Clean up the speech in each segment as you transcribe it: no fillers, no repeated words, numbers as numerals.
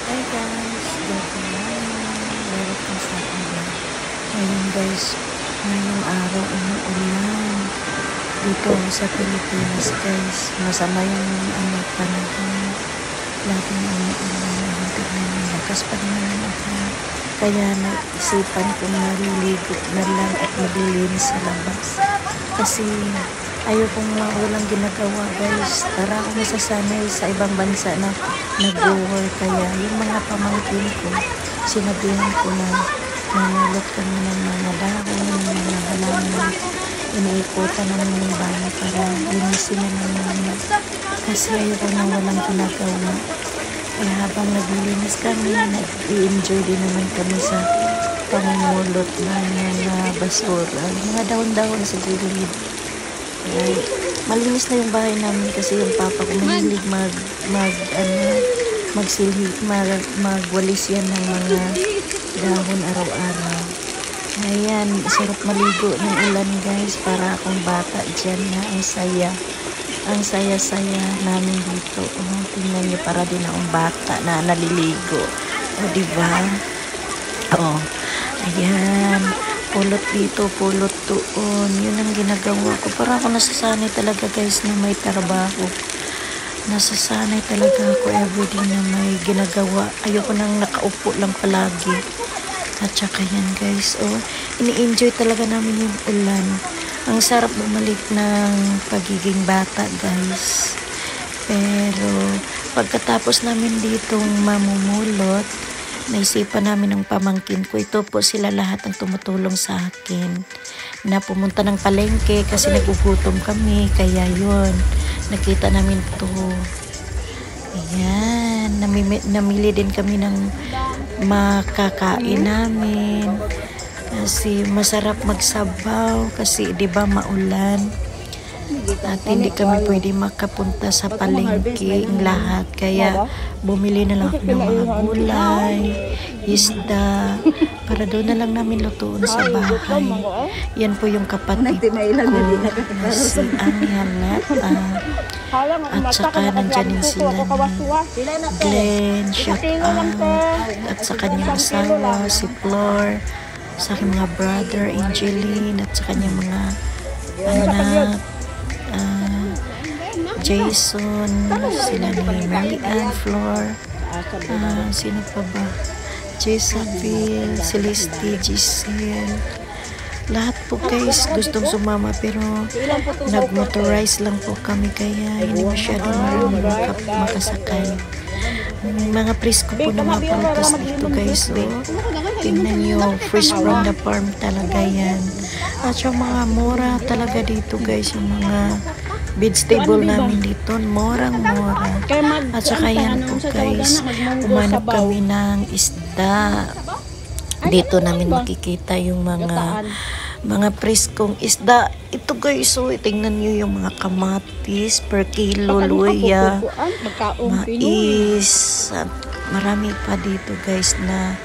Hi guys, good morning. Welcome sa vlog. Ngayon guys, ngayong araw umuulan. Dito sa Pilipinas guys, masama yung panahon. Laging umuulan. Tignan, lakas pa rin naman ako. Kaya naisipan kong maliligo na lang at maglilinis sa labas. Kasi ayaw kong walang ginagawa guys. Para ako nasasanay sa ibang bansa na nag-work. Kaya yung mga pamangkin ko, sinabihan ko na nanulot kami ng mga dahon, ng mga halaman. Iniikutan namin yung bahay para linisin na namin. Kasi ayaw ko na walang ginagawa. Kaya habang naglilinis kami, nag-i-enjoy din naman kami sa pamumulot ng mga basura. Mga dahon-dahon sa gilid. Malinis na yung bahay namin kasi yung papa ko mahilig magwalis yan ng mga dahon araw-araw. Ayan, sarap maligo ng ulan guys, para akong bata dyan na ang saya-saya namin dito. Tingnan nyo, para din akong bata na naliligo. Diba? Ayan, pulot dito, pulot doon. Yun ang ginagawa ko. Para ako nasasanay talaga guys na may trabaho. Nasasanay talaga ako everyday na may ginagawa. Ayoko nang nakaupo lang palagi. At saka yan guys, ini-enjoy talaga namin yung ulan. Ang sarap bumalik ng pagiging bata guys. Pero pagkatapos namin ditong mamumulot, naisipan namin ng pamangkin ko. Ito po sila lahat ang tumutulong sa akin na pumunta ng palengke kasi nagugutom kami. Kaya yun, nakita namin to. Ayan, namili din kami ng makakain namin. Kasi masarap magsabaw kasi 'di ba maulan. At hindi kami pwede makapunta sa palengke lahat. Kaya bumili na lang ako ng mga gulay, isda, para doon na lang namin lutuin sa bahay. Yan po yung kapatid ko na si Anialata. At saka nandyan din sila ni Glenn, shout out. At sa kanyang asawa, si Flor, sa aking mga brother, Angeline, at sa kanyang mga anak, Jason, sila ni Mary Ann, Flor, sino pa ba? Jezabel, Celeste, Giselle. Lahat po guys gustong sumama pero nag-motorize lang po kami kaya hindi masyadong marunong makasakay. Mga presko po na mga prutas dito guys. Tingnan nyo, fresh from the farm talaga yan. At yung mga mura talaga dito guys, yung mga vegetable namin dito, morang-mora. At saka yan po guys, umanap kami ng isda. Dito namin makikita yung mga preskong isda. Ito guys, tingnan nyo yung mga kamatis per kilo, luya, mais, at marami pa dito guys na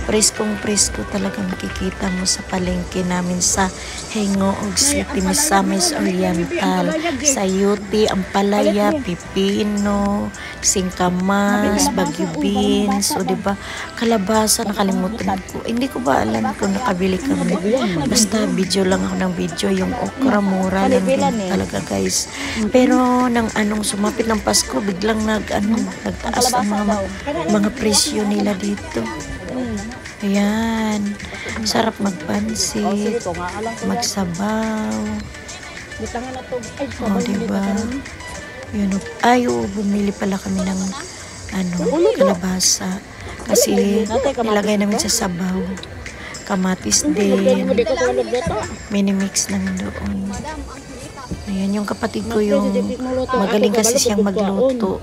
preskong-presko talaga makikita mo sa palengke namin sa Hengoog City, Misamis Oriental, Sayuti, Ampalaya, Pipino, Singkamas, Baguio Beans, diba, kalabasa, nakalimutan ko. Hindi ko ba alam kung nakabili kami. Basta video lang ako ng video, yung okra mura lang din talaga guys. Pero nang sumapit ng Pasko, biglang nagtaas ang mga presyo nila dito. Ayan, sarap magpansit, magsabaw. Diba? Yun, bumili pala kami ng kalabasa. Kasi nilagay namin sa sabaw. Kamatis din. Minimix namin doon. Ayan, yung kapatid ko yung magaling kasi siyang magluto.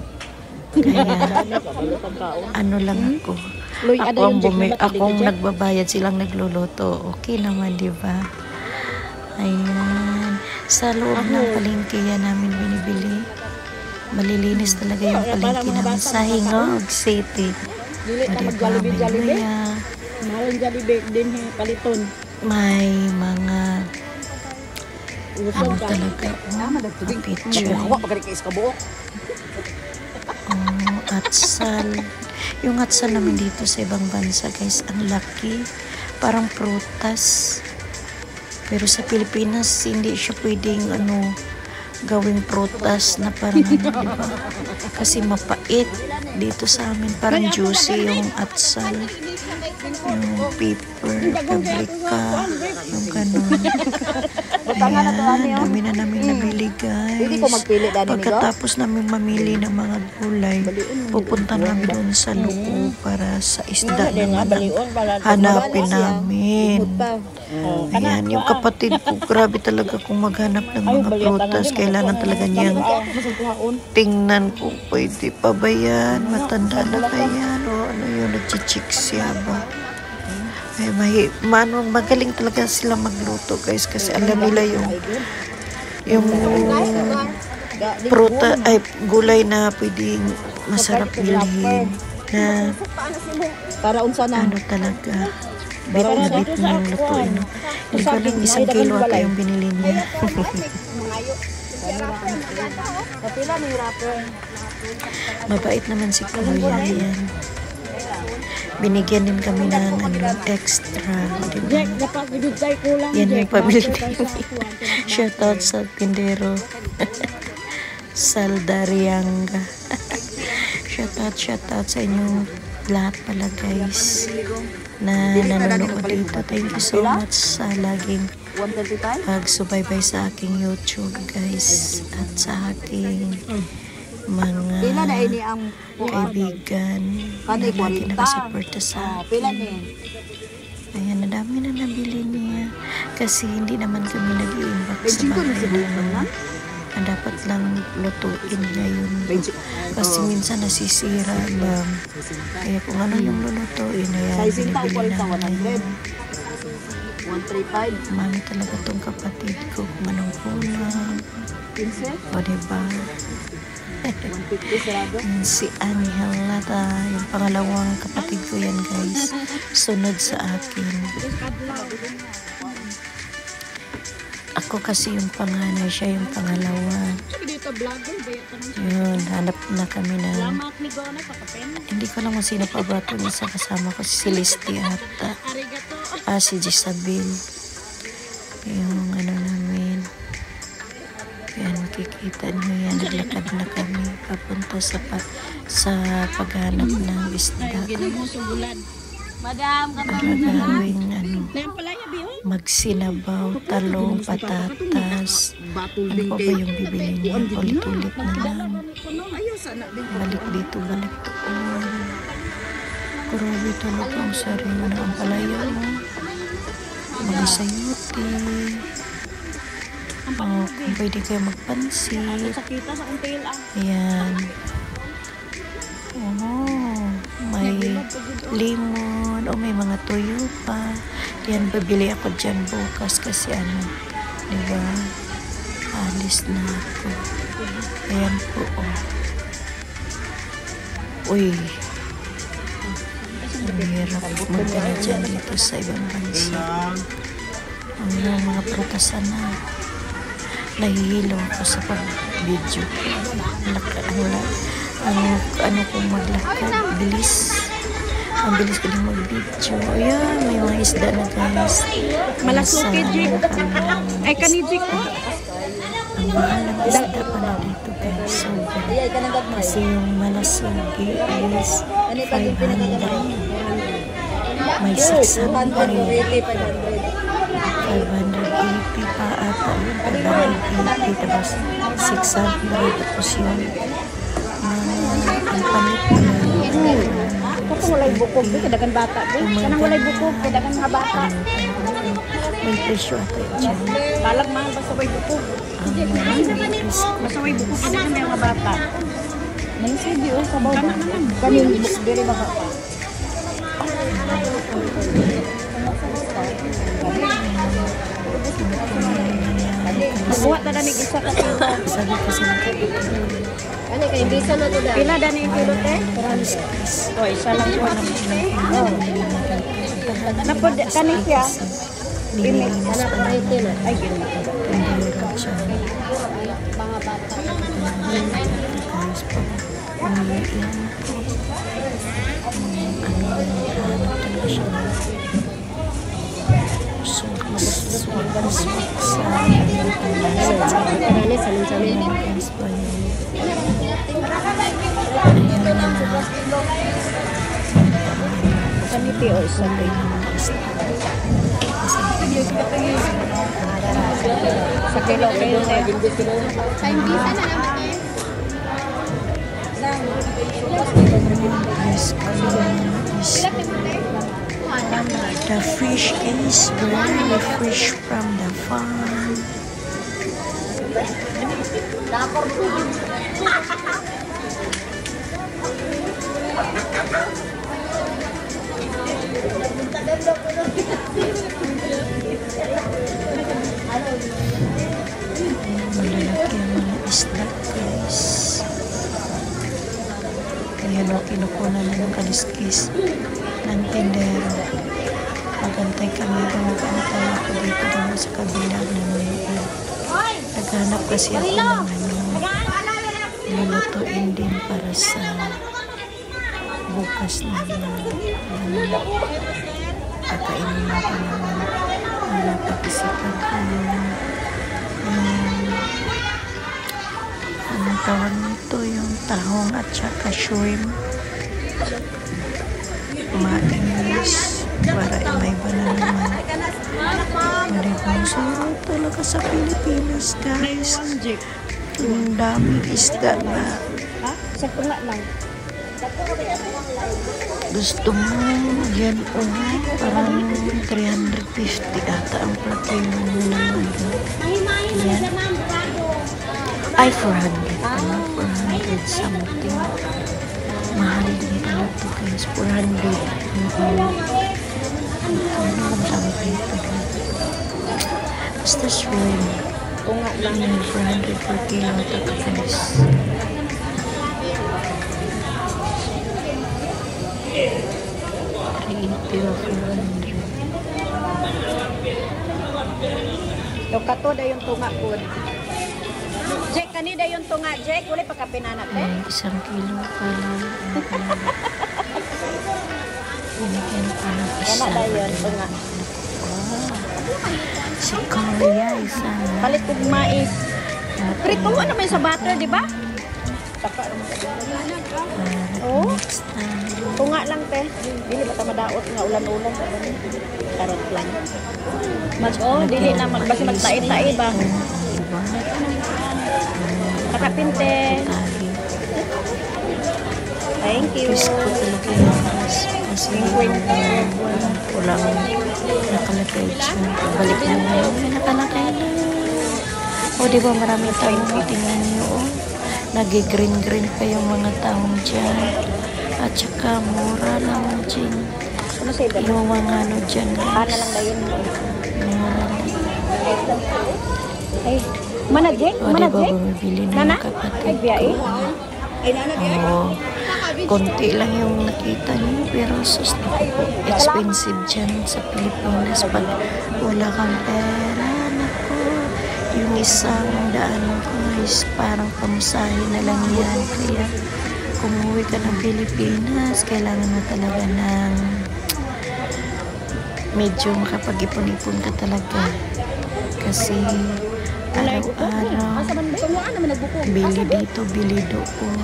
Kaya, lang ako. Akong nagbabayad, silang nagluluto. Okay naman, di ba? Ayan. Sa loob ng palengke yan namin binibili. Malilinis talaga yung palengke namin sa Hengoog City. Diba? May luya. May mga talaga picture. Atsal. Yung atsal namin dito sa ibang bansa guys, ang laki. Parang prutas. Pero sa Pilipinas, hindi siya pwedeng gawing prutas na parang di ba? Kasi mapait. Dito sa amin, parang juicy yung atsal. Yung paper, paprika, yung ganun. Ayan, dami na namin nabili guys. Pagkatapos namin mamili ng mga gulay, pupunta namin doon sa loob para sa isda naman ang hanapin namin. Ayan, yung kapatid ko, grabe talaga kung maghanap ng mga prutas. Kailangan talaga niyang tingnan kung pwede pa ba yan, matanda na ba yan, o ano yun, nagchichik siya ba. Magaling talaga sila magluto guys, kasi alam nila yung gulay na pwedeng masarap bilhin na para unsa na talaga bit na yung lutuin. Hindi ko alam, 1 kilo ata yung binili niya. Mabait naman si Kuya yan. Binigyan din kami ng extra, diba? Yan yung pamilya din. Shoutout sa tindero. Saldarianga. Shoutout sa inyong lahat pala guys na nanonood dito. Thank you so much sa laging pagsubaybay sa aking YouTube guys, at sa aking mga kaibigan na lagi nakasuporta sa akin. Ayan, nadami na nabili niya kasi hindi naman kami nag-iimbak sa bahay naman. Dapat lang lutuin niya yun kasi minsan nasisira lang, kaya kung ano yung lulutuin, ayan, binibili namin. Mami talaga tong kapatid ko kung anong kulang, o diba? Si Angel Lata, yung pangalawang kapatid ko yan guys, sunod sa akin. Ako kasi yung panganay, siya yung pangalawa. Yun, hanap na kami na hindi ko lang kung sino pa ba ito isa kasama ko, si Celeste ata, si Jisabel, yung namin. Yan, makikita nyo yan, naglakad na kami papunta sa paghanap ng isda para gawing magsinabaw, talong, patatas, ano pa ba yung bibili niya, ulit-ulit na lang, balik dito, balik doon. Grabe talaga ang sarili na ang palaya mo, mga sayuti. Kung pwede kayo magpansit. Ayan. May lemon. May mga tuyo pa. Yan, babili ako dyan bukas kasi diba? Alis na ako. Ayan po, Uy. Ang hirap magkana dyan dito sa ibang bansa. Ang mga prutasan na. Nahihilo ako sa pag-video. Ano kung maglakad, bilis. Ang bilis ko din mag-video. Ayan, may mga isda na guys. Malasuki, Jig. Ay, kanijik. Ang mahal ng isda pala dito guys. So, kasi yung malasugi is 500. May 600. 580 pa ata yun, 580 tapos 600 tapos yun ang palit ako walay bukog, kadagan bata kanang walay bukog, kadagan mga bata may presyo ata dyan, balag mahal basta way bukog basta way bukog, kadagan mga bata may sige o sabaw ba kanin very baka buhat na danig isa ka kilo. Sabi ko sa mga ano kayo, bisa na ito pila dani yung kilo te? Isa lang po napod kanin siya limit anak na ito na ay gina mga bata 20 o isang kulay ng mga isda. Isang kilo. sa kilo kayo na. The fish is very fresh from the farm. Malalaki ang mga isda, guys. Kaya kinukunan na ng kaliskis ng tindero. Magantay kami kung mag-antay ako dito naman sa kabila ng mga. Naghanap kasi ako ng lulutuin din para sa bukas na kakainin natin ang napag-isipan ko anong tawag nito, yung tahong at saka shrimp, mais para may banana naman. Malibang sarap talaga sa Pilipinas, guys. Ang daming isda na Ha? Sa tunga lang. gusto mo yan, parang 350 ata ang plakino mo naman. Yan. Ay, 400 pala, 400 something. Mahal din pala ito, guys, 400. Ito naman sabi dito. Basta shrimp. Tunga lang. 400 per kilo ito, guys. Yung kato da yung tunga po. Jek, kanida yung tunga, Jek. Wala pa kapinanat eh. Ay, 1 kilo pala. Binigyan pa ng isa. Wala da yun, tunga. Si Korea, isa na. Palit kong mais. Prito mo naman sa butter, di ba? Oh. Next time. Tunga lang, te. Dili ba madaot nga ulan-ulan. Tarot lang. Dili na basta magtai-tai ba? Diba? Kakapinte. Thank you. Gusto ko talaga yung kasi walang nakalagay dyan. Balik na ngayon. May nakalagay na. O, diba marami tayong tingnan nyo, nag-green-green pa yung mga taong dyan. At saka mura lang dyan. Ano sa iba? Yung mga ano dyan, Ana guys. lang dayon. Mura lang. Ay, mana Jek? O, Mana diba Jek? bumibili na Nana? yung kapatid Ay, biyahe. ko. Ay, nana biyahe. Oo. Konti lang yung nakita niyo, pero sus, expensive dyan sa Pilipinas pag wala kang pera. Naku, yung isang daan ko is parang pamusahin na lang yan. Kaya kung uwi ka ng Pilipinas, kailangan mo talaga ng medyo makapag-ipon-ipon ka talaga. Kasi araw-araw, bili dito, bili doon.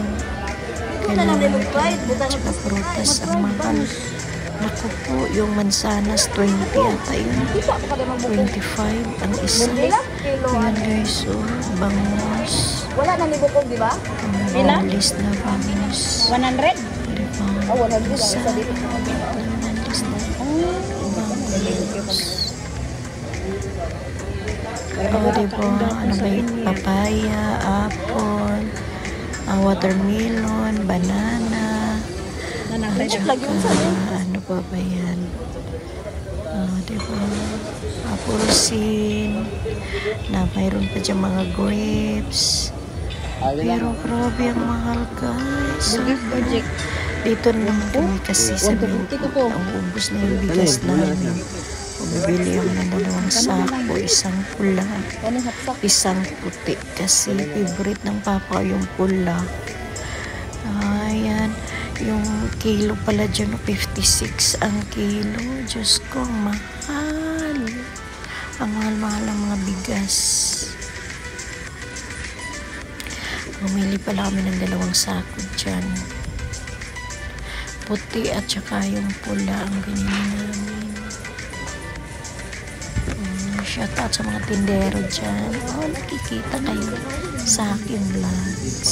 Kailangan tsaka prutas ang mahal. Naku po, yung mansanas 20 ata yun. 25 ang isa. Yan guys, bangus. Wala na ni Bukog, di ba? Bangus na bangus. 100? Diba? Oh, 100 lang. Isa. Isa dito. Bangus na bangus. Oh, diba? Ano ba yun? Papaya, apple, watermelon, banana. Ano pa ba yan? Diba? Apulsin. Na mayroon pa dyan mga grapes. Pero grabe ang mahal, guys. Dito naman kami kasi sa Bicol. Ang ubos na yung bigas namin. Bumibili ako ng 2 sako, isang pula, isang puti. Kasi favorite ng papa yung pula. Ayan. Yung kilo pala dyan, 56 ang kilo. Diyos ko, ang mahal. Ang mahal-mahal ang mga bigas. Bumili pala kami ng 2 sako dyan. puti at saka yung pula ang binili namin. Shout out sa mga tindero dyan. Nakikita kayo sa akin vlogs.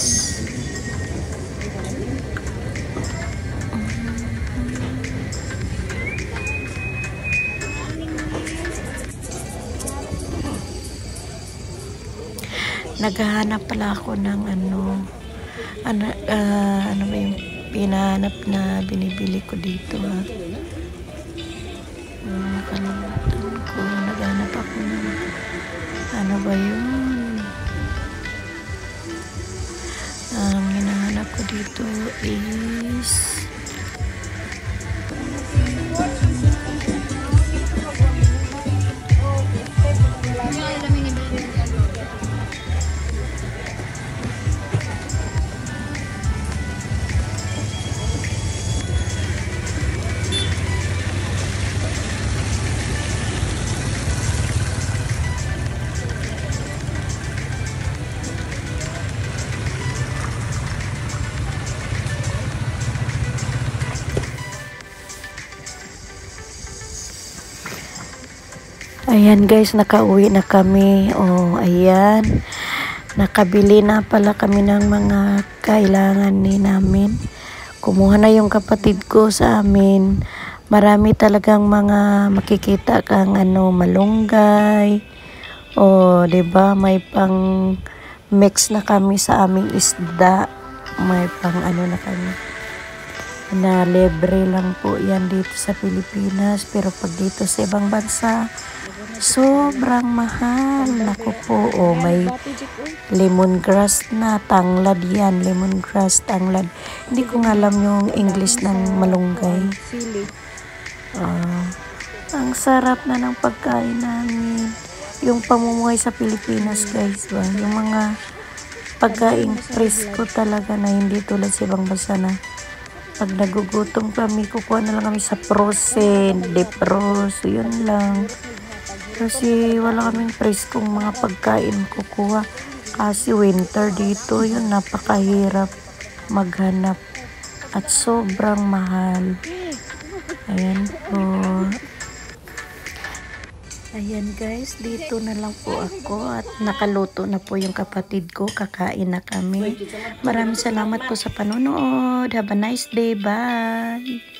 Naghahanap pala ako ng ano ba yung pinahanap na binibili ko dito, ha. Nakalimutan ko. Naghahanap ako ng ano ba yun, ang hinahanap ko dito is ayan guys, nakauwi na kami. Ayan. Nakabili na pala kami ng mga kailangan namin. Kumuha na yung kapatid ko sa amin. Marami talagang mga makikita kang malunggay. Diba? May pang mix na kami sa aming isda. May pang na kami. Na libre lang po yan dito sa Pilipinas. Pero pag dito sa ibang bansa, sobrang mahal. Naku po, may lemongrass na, tanglad yan. Lemongrass, tanglad. Hindi ko nga alam yung English ng malunggay. Ang sarap na ng pagkain namin. Yung pamumuhay sa Pilipinas, guys. Yung mga pagkain presko talaga na hindi tulad sa ibang bansa na pag nagugutom kami, kukuha na lang kami sa frozen, defrost, yun lang. Kasi wala kaming preskong mga pagkain kukuha. Kasi winter dito, yun, napakahirap maghanap. At sobrang mahal. Ayan po. Ayan guys, dito na lang po ako. At nakaluto na po yung kapatid ko. Kakain na kami. Maraming salamat po sa panonood. Have a nice day. Bye!